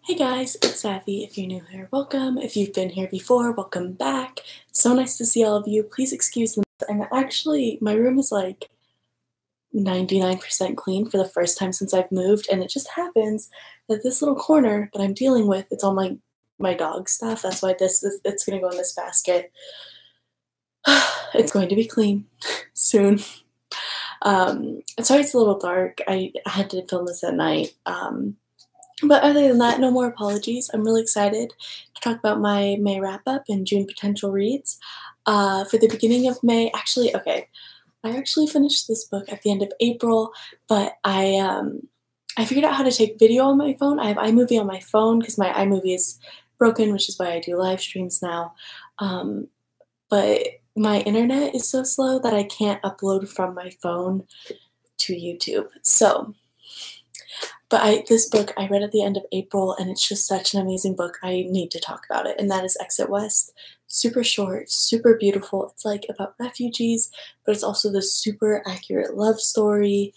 Hey guys, it's Savvy. If you're new here, welcome. If you've been here before, welcome back. It's so nice to see all of you. Please excuse me. And actually, my room is like 99% clean for the first time since I've moved, and it just happens that this little corner that I'm dealing with, it's all my dog stuff. That's why it's gonna go in this basket. It's going to be clean soon. Sorry it's a little dark. I had to film this at night. But other than that, no more apologies. I'm really excited to talk about my May wrap up and June potential reads. For the beginning of May, actually, okay, I actually finished this book at the end of April, but I figured out how to take video on my phone. I have iMovie on my phone because my iMovie is broken, which is why I do live streams now. But my internet is so slow that I can't upload from my phone to YouTube. But this book I read at the end of April, and it's just such an amazing book. I need to talk about it, and that is Exit West. Super short, super beautiful. It's like about refugees, but it's also this super accurate love story.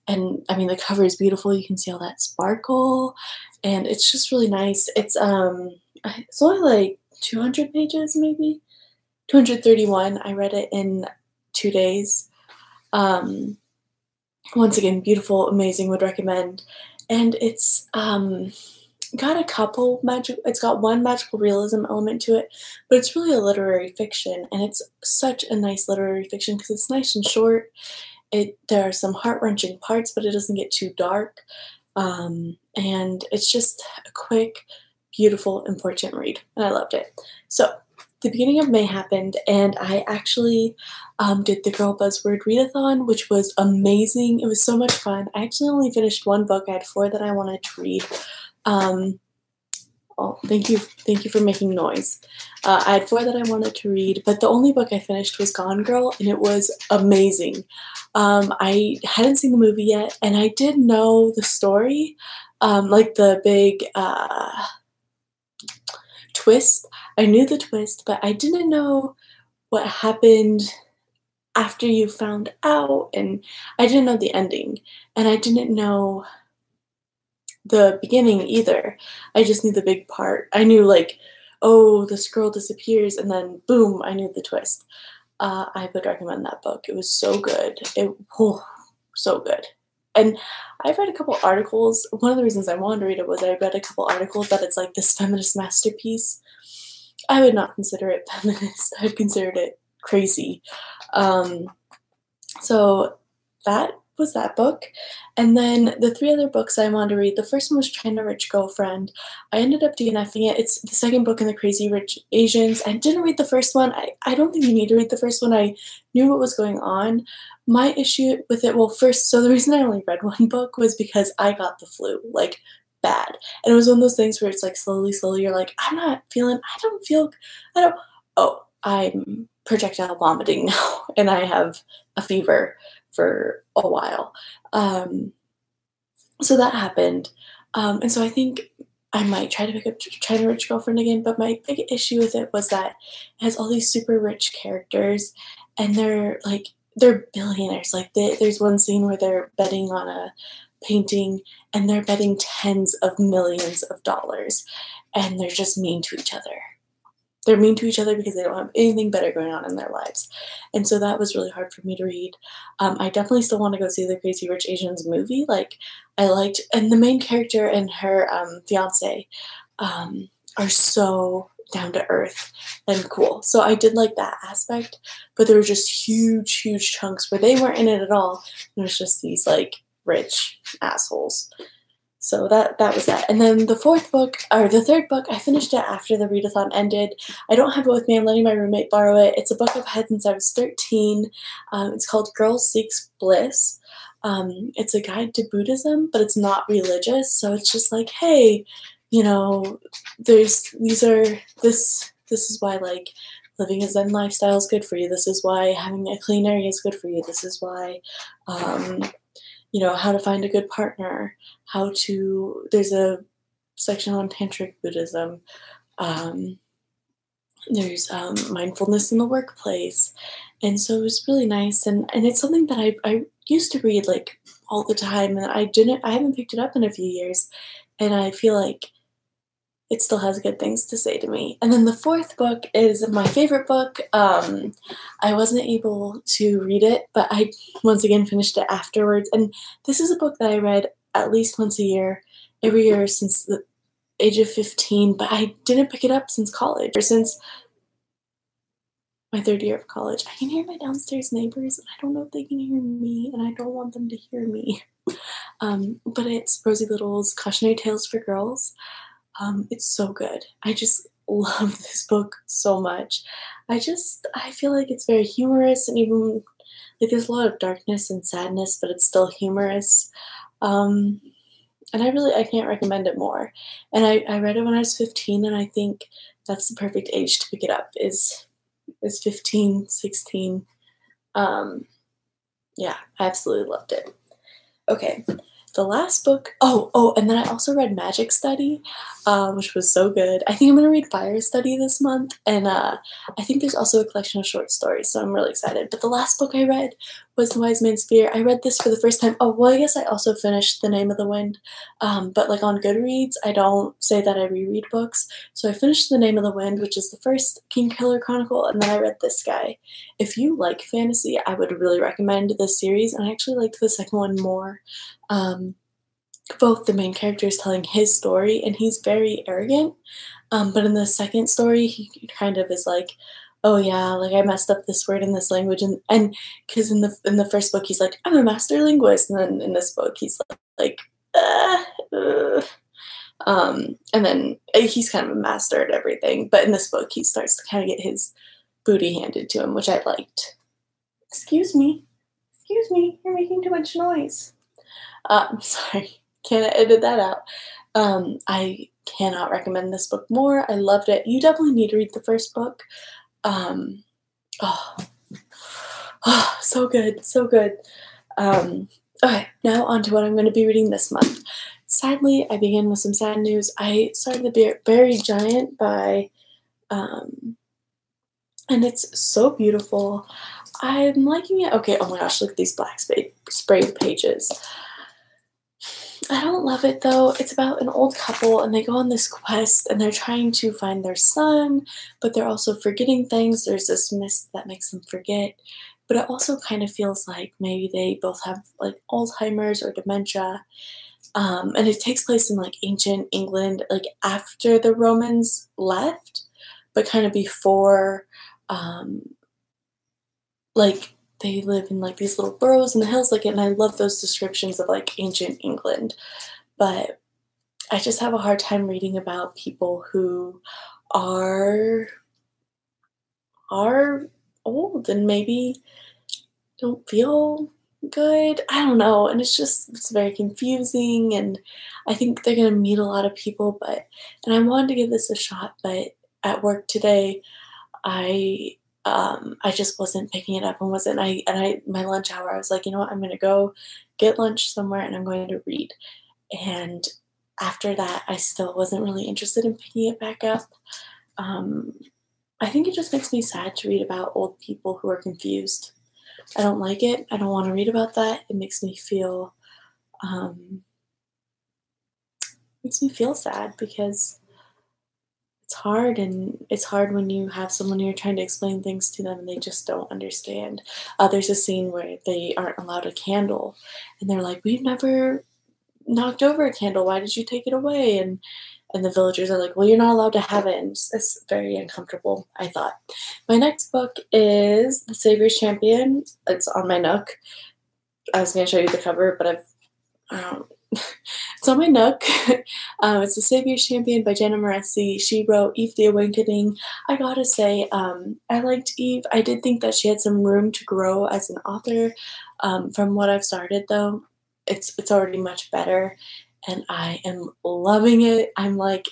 And I mean, the cover is beautiful. You can see all that sparkle, and it's just really nice. It's only like 200 pages, maybe 231. I read it in 2 days. Once again, beautiful, amazing, would recommend. And it's got a couple it's got one magical realism element to it, but it's really a literary fiction, and it's such a nice literary fiction because it's nice and short. There are some heart-wrenching parts, but it doesn't get too dark. And it's just a quick, beautiful, important read, and I loved it. So the beginning of May happened, and I actually did the Girl Buzzword Readathon, which was amazing. It was so much fun. I actually only finished one book. I had 4 that I wanted to read. Oh, thank you for making noise. I had 4 that I wanted to read, but the only book I finished was Gone Girl, and it was amazing. I hadn't seen the movie yet, and I did know the story, like the big twist. I knew the twist, but I didn't know what happened after you found out, and I didn't know the ending, and I didn't know the beginning either. I just knew the big part. I knew, like, oh, this girl disappears, and then boom, I knew the twist. I would recommend that book. It was so good. So good. And I've read a couple articles. One of the reasons I wanted to read it was I read a couple articles that it's like this feminist masterpiece. I would not consider it feminist. I've considered it crazy. So that was that book. And then the 3 other books I wanted to read, the first one was China Rich Girlfriend. I ended up DNFing it. It's the second book in the Crazy Rich Asians. I didn't read the first one. I don't think you need to read the first one. I knew what was going on. My issue with it, well, first, so the reason I only read one book was because I got the flu, like, bad. And it was one of those things where it's like slowly, you're like, I'm projectile vomiting now, and I have a fever for a while. So that happened. And so I think I might try to pick up China Rich Girlfriend again, but my big issue with it was that it has all these super rich characters, and they're billionaires. Like, there's one scene where they're betting on a painting, and they're betting tens of millions of dollars, and they're just mean to each other. They're mean to each other because they don't have anything better going on in their lives. And so that was really hard for me to read. I definitely still want to go see the Crazy Rich Asians movie. Like, and the main character and her fiance are so down to earth and cool. So I did like that aspect, but there were just huge, huge chunks where they weren't in it at all. It was just these, like, rich assholes. So that was that. And then the third book, I finished it after the readathon ended. I don't have it with me. I'm letting my roommate borrow it. It's a book I've had since I was 13. It's called Girl Seeks Bliss. It's a guide to Buddhism, but it's not religious. So it's just like, hey, you know, this is why, like, living a Zen lifestyle is good for you. This is why having a clean area is good for you. This is why, how to find a good partner, there's a section on Tantric Buddhism. There's mindfulness in the workplace. And so it was really nice. And it's something that I used to read, like, all the time, and I haven't picked it up in a few years. And I feel like it still has good things to say to me. And then the fourth book is my favorite book. I wasn't able to read it, but I once again finished it afterwards. And this is a book that I read at least once a year, every year since the age of 15, but I didn't pick it up since college, or since my third year of college. I can hear my downstairs neighbors, and I don't know if they can hear me, and I don't want them to hear me. But it's Rosie Little's Cautionary Tales for Girls. It's so good. I just love this book so much. I feel like it's very humorous, and even like there's a lot of darkness and sadness, but it's still humorous. Um, and I can't recommend it more. And I read it when I was 15, and I think that's the perfect age to pick it up is 15, 16. Yeah, I absolutely loved it. Okay, the last book. And then I also read Magic Study, which was so good. I think I'm gonna read Fire Study this month, and I think there's also a collection of short stories, so I'm really excited. But the last book I read was The Wise Man's Fear. I read this for the first time. Oh, well, I guess I also finished The Name of the Wind, but like on Goodreads, I don't say that I reread books. So I finished The Name of the Wind, which is the first Kingkiller Chronicle, and then I read this guy. If you like fantasy, I would really recommend this series, and I actually liked the second one more. Um, Both the main character is telling his story, and he's very arrogant. But in the second story, he kind of is like, "Oh yeah, like I messed up this word in this language," and because in the first book he's like, "I'm a master linguist," and then in this book he's like, uh, uh. And then he's kind of a master at everything. But in this book, he starts to kind of get his booty handed to him, which I liked. Excuse me, you're making too much noise. Sorry, can't edit that out. I cannot recommend this book more. I loved it. You definitely need to read the first book. Um, oh, so good, so good. Okay, now on to what I'm going to be reading this month. Sadly, I begin with some sad news. I started The Buried Giant by, and it's so beautiful. I'm liking it. Okay, oh my gosh, look at these black sprayed pages. I don't love it though. It's about an old couple, and they go on this quest, and they're trying to find their son, but they're also forgetting things. There's this mist that makes them forget. But it also kind of feels like maybe they both have like Alzheimer's or dementia. And it takes place in like ancient England, like after the Romans left, but kind of before, um, like they live in like these little burrows in the hills, like, and I love those descriptions of like ancient England. But I just have a hard time reading about people who are are old and maybe don't feel good. I don't know, and it's very confusing, and I think they're gonna meet a lot of people, but and I wanted to give this a shot, but at work today, I just wasn't picking it up and wasn't I my lunch hour, I was like, "You know what? I'm gonna go get lunch somewhere, and I'm going to read." And after that, I still wasn't really interested in picking it back up. Um, I think it just makes me sad to read about old people who are confused. I don't like it. I don't wanna read about that. It um, makes me feel sad because it's hard when you have someone you're trying to explain things to them and they just don't understand. There's a scene where they aren't allowed a candle, and they're like, "We've never knocked over a candle. Why did you take it away?" And the villagers are like, "Well, you're not allowed to have it." And it's very uncomfortable, I thought. My next book is The Savior's Champion. It's on my Nook. I was gonna show you the cover, but um, it's on my Nook. It's The Savior's Champion by Jenna Moreci. She wrote Eve the Awakening. I gotta say, I liked Eve. I did think that she had some room to grow as an author. From what I've started, though, it's already much better, and I am loving it. I'm like,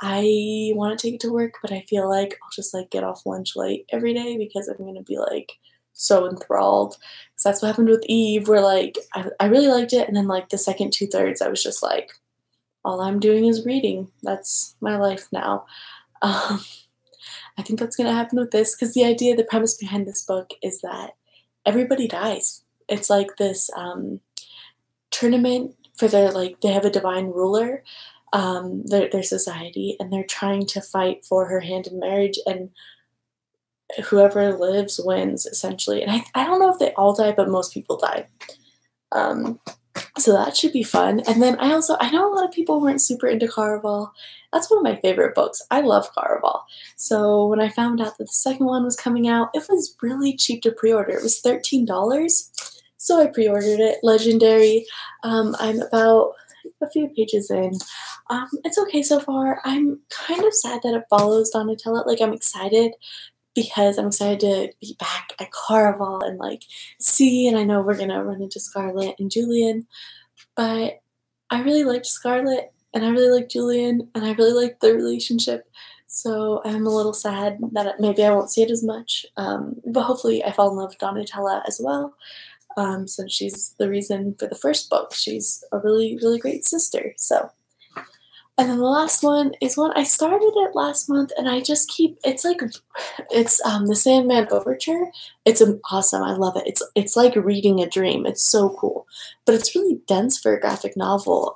I want to take it to work, but I feel like I'll just like get off lunch late every day because I'm gonna be like so enthralled. Because that's what happened with Eve, where like I really liked it, and then like the second two thirds, I was just like, all I'm doing is reading. That's my life now. Um, I think that's gonna happen with this because the premise behind this book is that everybody dies. It's like this tournament for their like they have a divine ruler, their society, and they're trying to fight for her hand in marriage, and whoever lives wins, essentially. And I don't know if they all die, but most people die. Um, so that should be fun. And then I know a lot of people weren't super into Caraval. That's one of my favorite books. I love Caraval. So when I found out that the second one was coming out, it was really cheap to pre-order. It was $13. So I pre-ordered it. Legendary. I'm about a few pages in. It's okay so far. I'm kind of sad that it follows Donatella. Like, I'm excited because I'm excited to be back at Caraval and like see, and I know we're gonna run into Scarlett and Julian, but I really liked Scarlett and I really like Julian and I really like the relationship. So I'm a little sad that maybe I won't see it as much, but hopefully I fall in love with Donatella as well, since she's the reason for the first book. She's a really, really great sister. So, and then the last one is one I started it last month, and I just keep. It's the Sandman Overture. It's awesome. I love it. It's like reading a dream. It's so cool, but it's really dense for a graphic novel.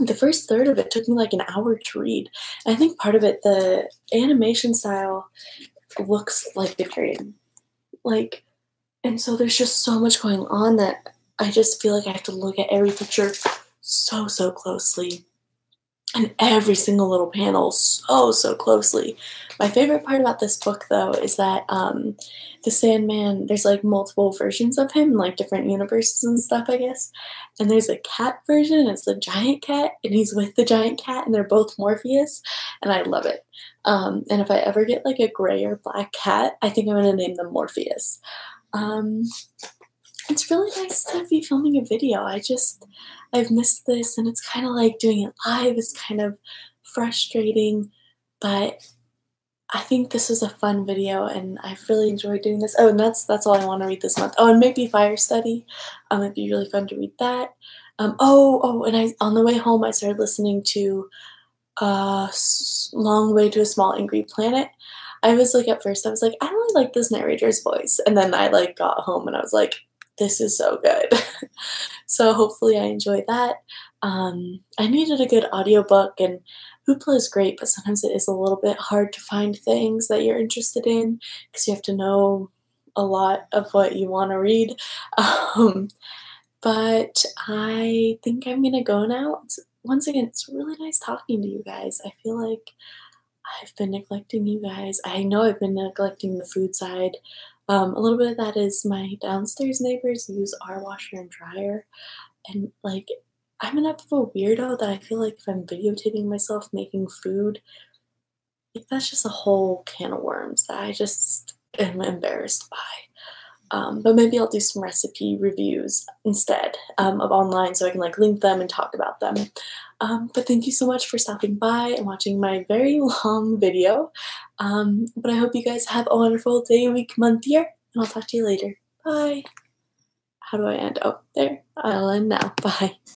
The first third of it took me like an hour to read. And I think part of it, the animation style, looks like the dream. Like, and so there's just so much going on that I just feel like I have to look at every picture so closely and every single little panel so closely. My favorite part about this book, though, is that the Sandman, there's like multiple versions of him in like different universes and stuff, I guess. And there's a cat version, and it's the giant cat, and he's with the giant cat, and they're both Morpheus, and I love it. And if I ever get like a gray or black cat, I think I'm gonna name them Morpheus. Um, it's really nice to be filming a video. I've missed this, and it's kind of like doing it live is kind of frustrating, but I think this was a fun video, and I've really enjoyed doing this. Oh, and that's all I want to read this month. Oh, and maybe Fire Study. It'd be really fun to read that. And on the way home, I started listening to Long Way to a Small Angry Planet. I was like, at first, I was like, I don't really like this narrator's voice, and then I like got home, and I was like, this is so good. So hopefully I enjoyed that. I needed a good audiobook, and Hoopla is great, but sometimes it is a little bit hard to find things that you're interested in because you have to know a lot of what you want to read. Um, but I think I'm gonna go now. Once again, it's really nice talking to you guys. I feel like I've been neglecting you guys. I know I've been neglecting the food side. A little bit of that is my downstairs neighbors use our washer and dryer, and like I'm enough of a weirdo that I feel like if I'm videotaping myself making food, like that's just a whole can of worms that I just am embarrassed by. But maybe I'll do some recipe reviews instead of online so I can like link them and talk about them. But thank you so much for stopping by and watching my very long video. But I hope you guys have a wonderful day, week, month, year, and I'll talk to you later. Bye. How do I end? Oh, there. I'll end now. Bye.